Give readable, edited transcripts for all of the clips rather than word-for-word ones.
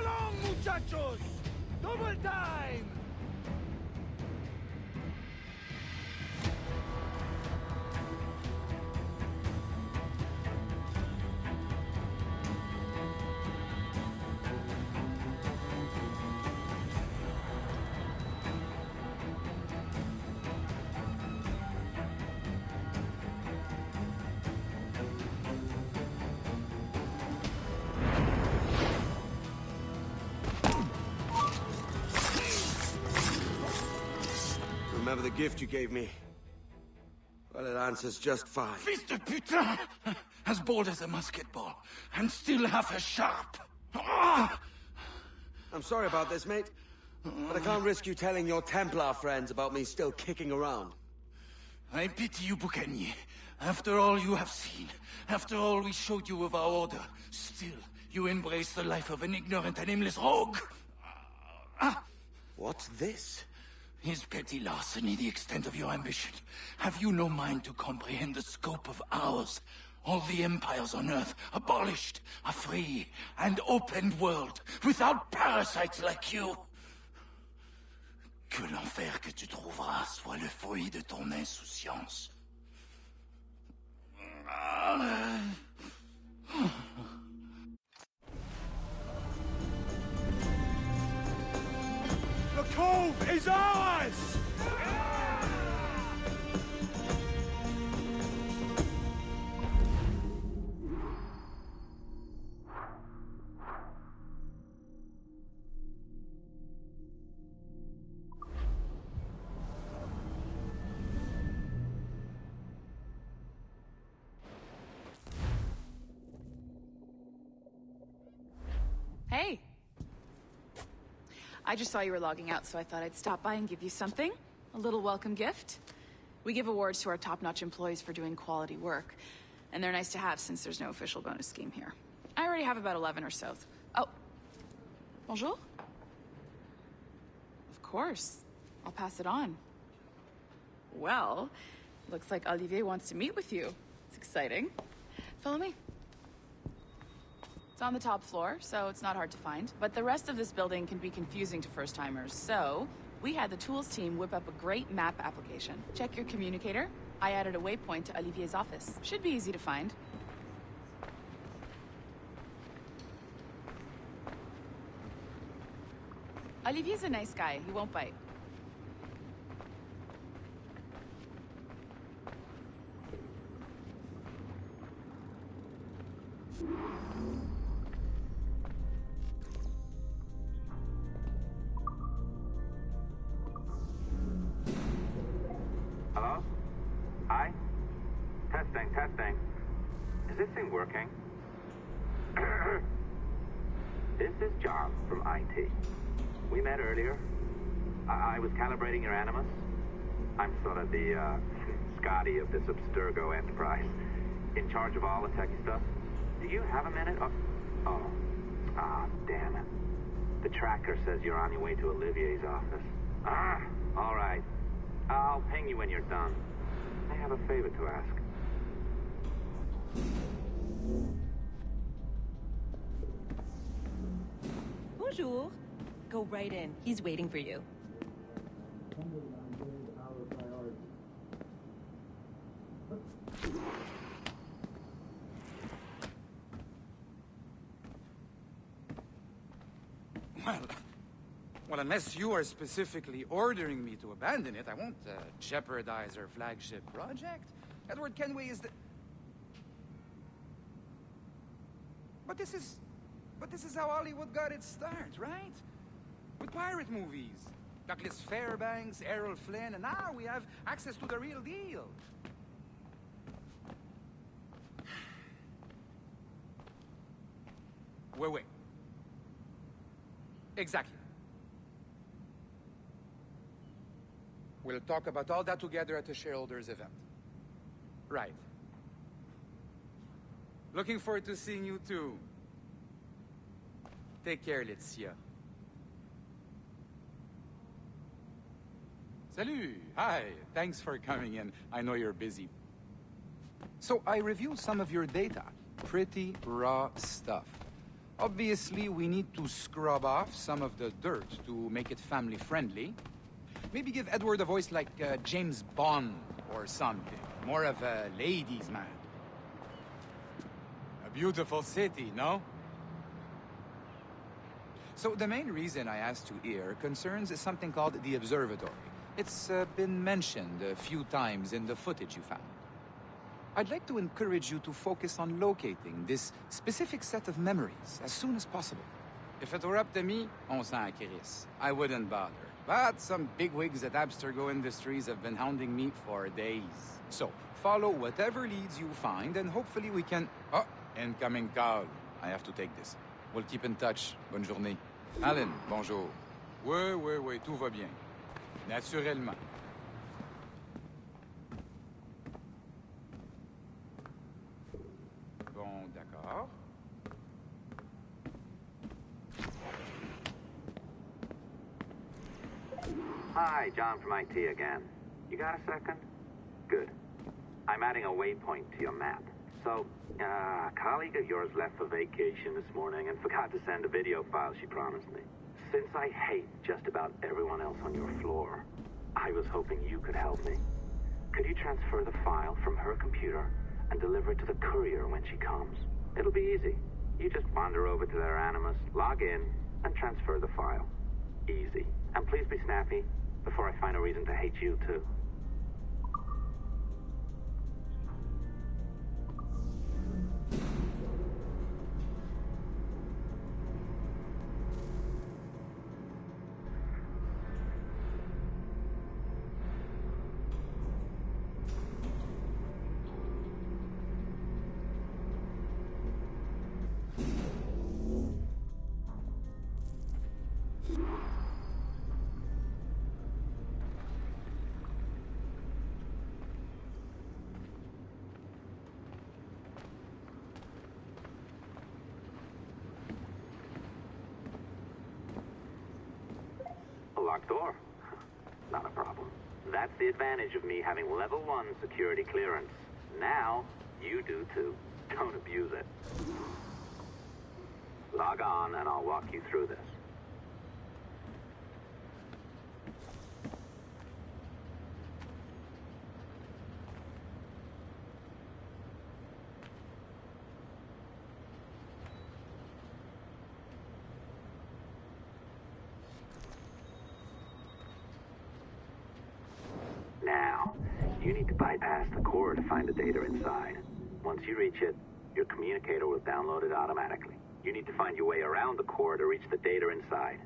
along, muchachos! Double time! Remember the gift you gave me? Well, it answers just fine. Fils de putain! As bold as a musket ball, and still half as sharp. Ah! I'm sorry about this, mate. But I can't risk you telling your Templar friends about me still kicking around. I pity you, Boucanier. After all you have seen, after all we showed you of our order, still you embrace the life of an ignorant and aimless rogue. What's this? Is petty larceny the extent of your ambition? Have you no mind to comprehend the scope of ours? All the empires on Earth abolished, a free and open world, without parasites like you. Que l'enfer que tu trouveras soit le fruit de ton insouciance. The cove is ours! Hey! I just saw you were logging out, so I thought I'd stop by and give you something. A little welcome gift. We give awards to our top-notch employees for doing quality work. And they're nice to have since there's no official bonus scheme here. I already have about 11 or so. Oh. Bonjour? Of course. I'll pass it on. Well, looks like Olivier wants to meet with you. It's exciting. Follow me. It's on the top floor, so it's not hard to find. But the rest of this building can be confusing to first-timers, so we had the tools team whip up a great map application. Check your communicator. I added a waypoint to Olivier's office. Should be easy to find. Olivier's a nice guy. He won't bite. Hello? Hi? Testing. Is this thing working? This is John from IT. We met earlier. I was calibrating your animus. I'm sort of the, Scotty of this Abstergo enterprise. In charge of all the techie stuff. Do you have a minute? Damn it. The tracker says you're on your way to Olivier's office. All right. I'll ping you when you're done. I have a favor to ask. Bonjour. Go right in. He's waiting for you. Well, unless you are specifically ordering me to abandon it, I won't jeopardize our flagship project. Edward Kenway is the... But this is how Hollywood got its start, right? With pirate movies. Douglas Fairbanks, Errol Flynn, and now we have access to the real deal. Wait. Exactly. We'll talk about all that together at the shareholders event. Right. Looking forward to seeing you too. Take care, Laetitia. Salut! Hi! Thanks for coming in. I know you're busy. So I reviewed some of your data. Pretty raw stuff. Obviously, we need to scrub off some of the dirt to make it family-friendly. Maybe give Edward a voice like James Bond or something. More of a ladies' man. A beautiful city, no? So the main reason I asked you here concerns something called the Observatory. It's been mentioned a few times in the footage you found. I'd like to encourage you to focus on locating this specific set of memories as soon as possible. If it were up to me, on s'en crisse. I wouldn't bother. But some bigwigs at Abstergo Industries have been hounding me for days. So, follow whatever leads you find, and hopefully we can... Oh, incoming call. I have to take this. We'll keep in touch. Bonne journée. Alan, bonjour. Oui, tout va bien. Naturellement. Bon, d'accord. Hi, John from IT again. You got a second? Good. I'm adding a waypoint to your map. So, a colleague of yours left for vacation this morning and forgot to send a video file she promised me. Since I hate just about everyone else on your floor, I was hoping you could help me. Could you transfer the file from her computer and deliver it to the courier when she comes? It'll be easy. You just wander over to their Animus, log in, and transfer the file. Easy. And please be snappy before I find a reason to hate you too. Locked door? Not a problem. That's the advantage of me having level 1 security clearance. Now, you do too. Don't abuse it. Log on and I'll walk you through this. Now, you need to bypass the core to find the data inside. Once you reach it, your communicator will download it automatically. You need to find your way around the core to reach the data inside.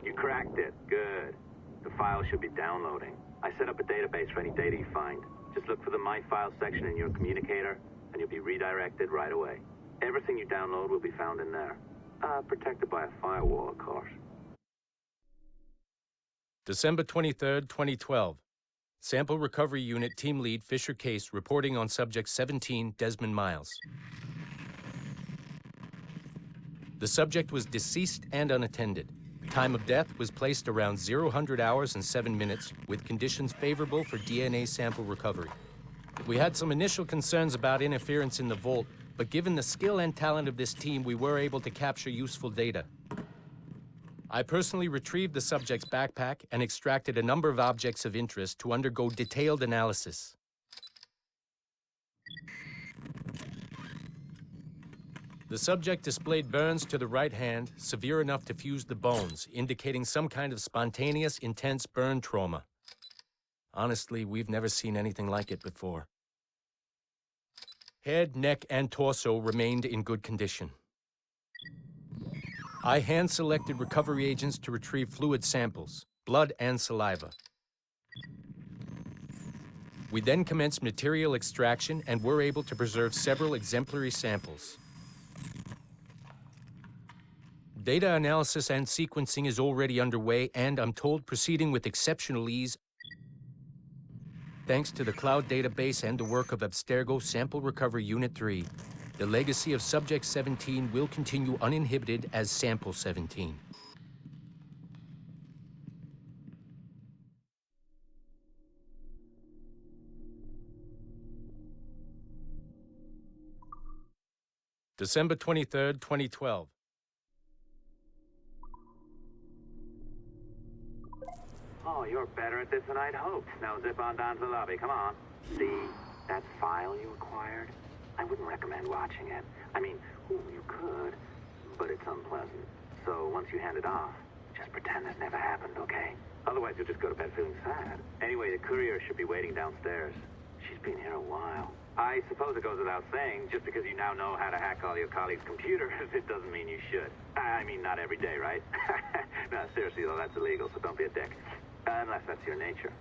You cracked it. Good. The file should be downloading. I set up a database for any data you find. Just look for the My Files section in your communicator, and you'll be redirected right away. Everything you download will be found in there. Protected by a firewall, of course. December 23rd, 2012. Sample Recovery Unit Team Lead Fisher Case reporting on Subject 17, Desmond Miles. The subject was deceased and unattended. Time of death was placed around 00 hours and 7 minutes, with conditions favorable for DNA sample recovery. We had some initial concerns about interference in the vault, but given the skill and talent of this team, we were able to capture useful data. I personally retrieved the subject's backpack and extracted a number of objects of interest to undergo detailed analysis. The subject displayed burns to the right hand, severe enough to fuse the bones, indicating some kind of spontaneous, intense burn trauma. Honestly, we've never seen anything like it before. Head, neck, and torso remained in good condition. I hand-selected recovery agents to retrieve fluid samples, blood and saliva. We then commenced material extraction and were able to preserve several exemplary samples. Data analysis and sequencing is already underway, and I'm told proceeding with exceptional ease. Thanks to the cloud database and the work of Abstergo Sample Recovery Unit 3, the legacy of Subject 17 will continue uninhibited as Sample 17. December 23rd, 2012. Oh, you're better at this than I'd hoped. Now zip on down to the lobby. Come on. See that file you acquired? I wouldn't recommend watching it. I mean, you could, but it's unpleasant. So once you hand it off, just pretend it never happened, okay? Otherwise, you'll just go to bed feeling sad. Anyway, the courier should be waiting downstairs. She's been here a while. I suppose it goes without saying, just because you now know how to hack all your colleagues' computers, it doesn't mean you should. I mean, not every day, right? No, seriously, though, that's illegal, so don't be a dick. Unless that's your nature.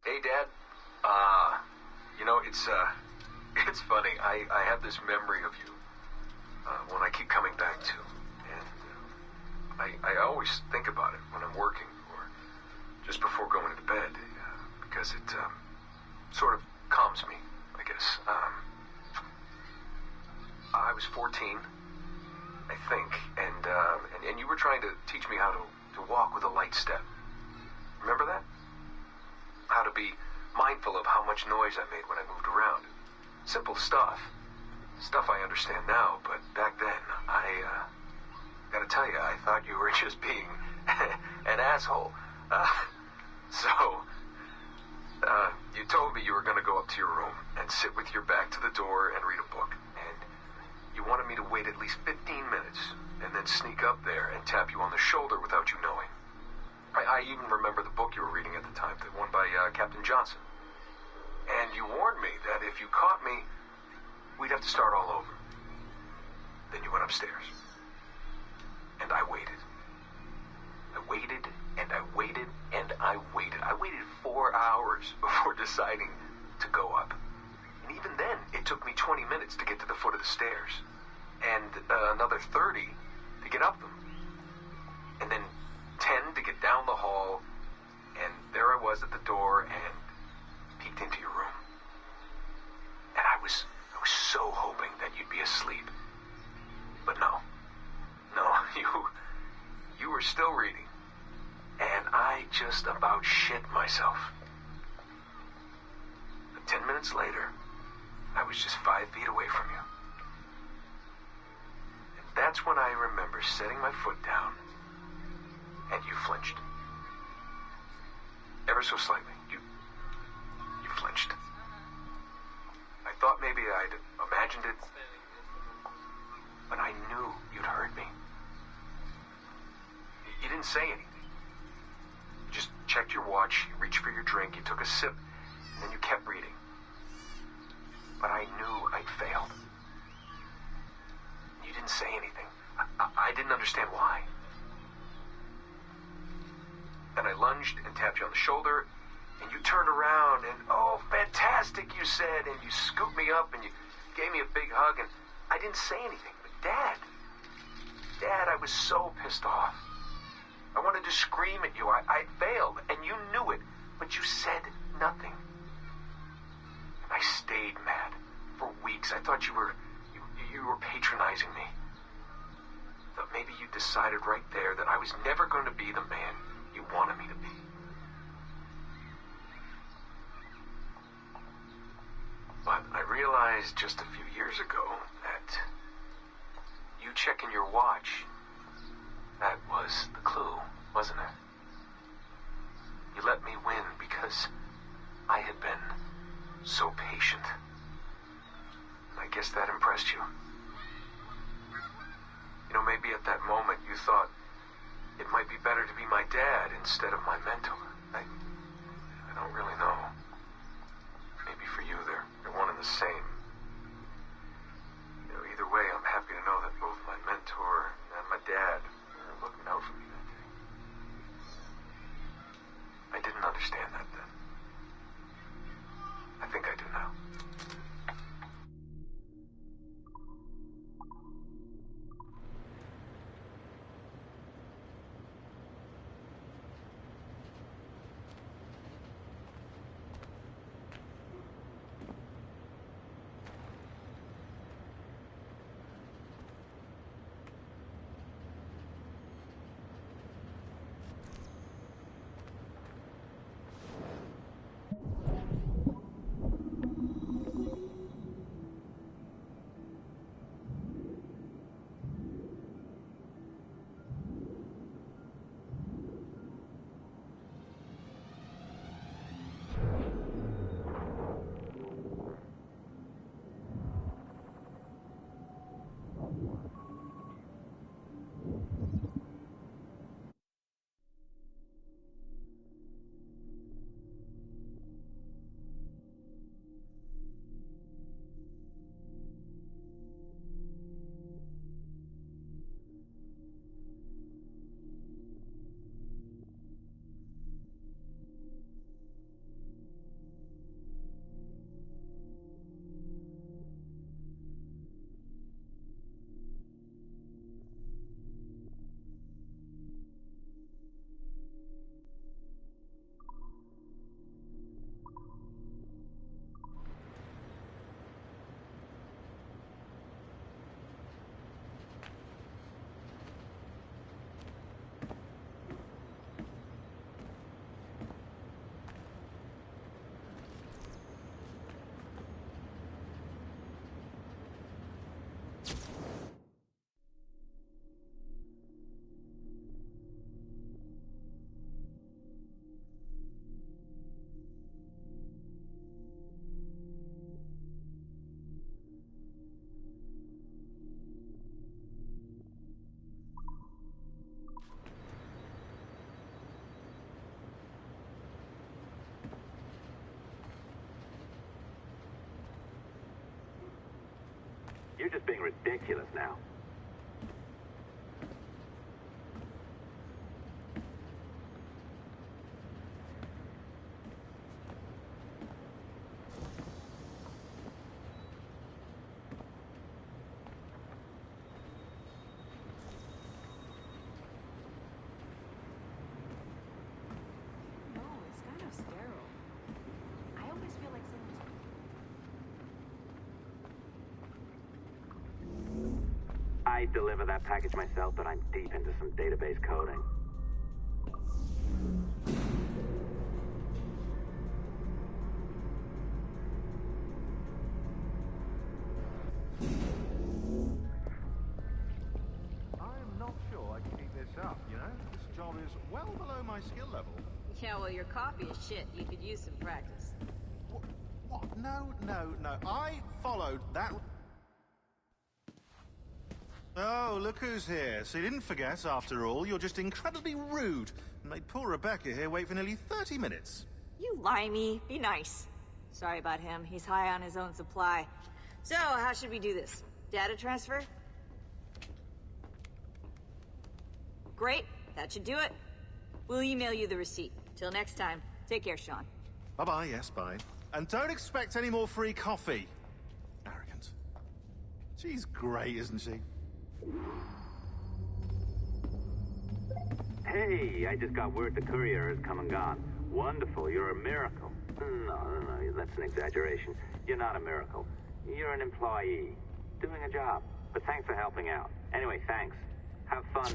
Hey, Dad. It's funny. I have this memory of you, one I keep coming back to. And I always think about it when I'm working or just before going to bed, because it sort of calms me, I guess. I was 14, I think, and you were trying to teach me how to walk with a light step. Remember that? How to be mindful of how much noise I made when I moved around. Simple stuff. Stuff I understand now, but back then, I gotta tell you, I thought you were just being an asshole. You told me you were gonna go up to your room and sit with your back to the door and read a book. And you wanted me to wait at least 15 minutes and then sneak up there and tap you on the shoulder without you knowing. I even remember the book you were reading at the time, the one by Captain Johnson. And you warned me that if you caught me, we'd have to start all over. Then you went upstairs. And I waited. I waited, and I waited, and I waited. I waited 4 hours before deciding to go up. And even then, it took me 20 minutes to get to the foot of the stairs. And another 30 to get up them. And then 10 to get down the hall, and there I was at the door and peeked into your room. And I was so hoping that you'd be asleep. But no, you were still reading, and I just about shit myself. But 10 minutes later, I was just 5 feet away from you. And that's when I remember setting my foot down. And you flinched. Ever so slightly. You flinched. I thought maybe I'd imagined it, but I knew you'd heard me. You didn't say anything. You just checked your watch, you reached for your drink, you took a sip, and then you kept reading. But I knew I'd failed. You didn't say anything. I didn't understand why. Then I lunged and tapped you on the shoulder, and you turned around, and oh, fantastic, you said, and you scooped me up, and you gave me a big hug, and I didn't say anything. But Dad, I was so pissed off. I wanted to scream at you. I failed, and you knew it, but you said nothing. And I stayed mad for weeks. I thought you were patronizing me. Thought maybe you decided right there that I was never going to be the man you wanted me to be. But I realized just a few years ago that you checking your watch, that was the clue, wasn't it? You let me win because I had been so patient. I guess that impressed you. You know, maybe at that moment you thought it might be better to be my dad instead of my mentor. I don't really know. Maybe for you they're one and the same. You know, either way, I'm happy to know that both my mentor and my dad are looking out for me that day. I didn't understand that then. I think I do now. You're just being ridiculous now. No, it's kind of sterile. I always feel like someone's... I deliver that package myself, but I'm deep into some database coding. I'm not sure I can keep this up, you know? This job is well below my skill level. Yeah, well, your coffee is shit. You could use some practice. What? No. I followed that... Oh, look who's here. So you didn't forget, after all. You're just incredibly rude. And made poor Rebecca here wait for nearly 30 minutes. You limey. Be nice. Sorry about him. He's high on his own supply. So, how should we do this? Data transfer? Great. That should do it. We'll email you the receipt. Till next time. Take care, Sean. Bye-bye, yes, bye. And don't expect any more free coffee. Arrogant. She's great, isn't she? Hey, I just got word the courier has come and gone. Wonderful, you're a miracle. No, that's an exaggeration. You're not a miracle. You're an employee, doing a job. But thanks for helping out. Anyway, thanks. Have fun.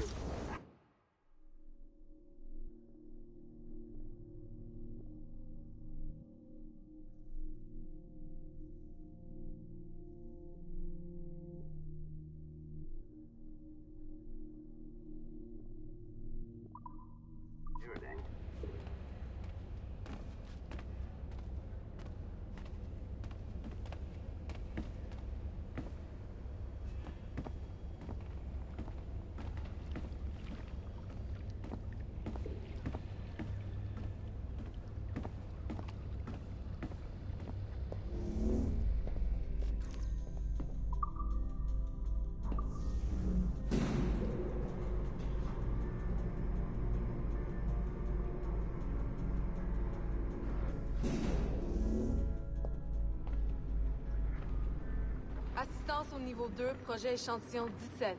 Assistance au niveau 2, projet échantillon 17.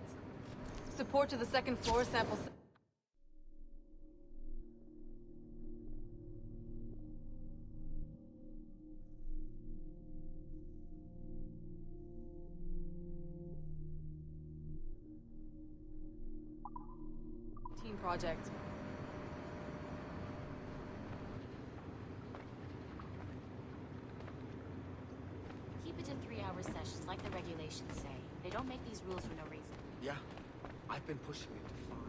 Support to the second floor, sample... Team project. Keep it to 3-hour sessions like the regulations say. They don't make these rules for no reason. Yeah, I've been pushing it to 5.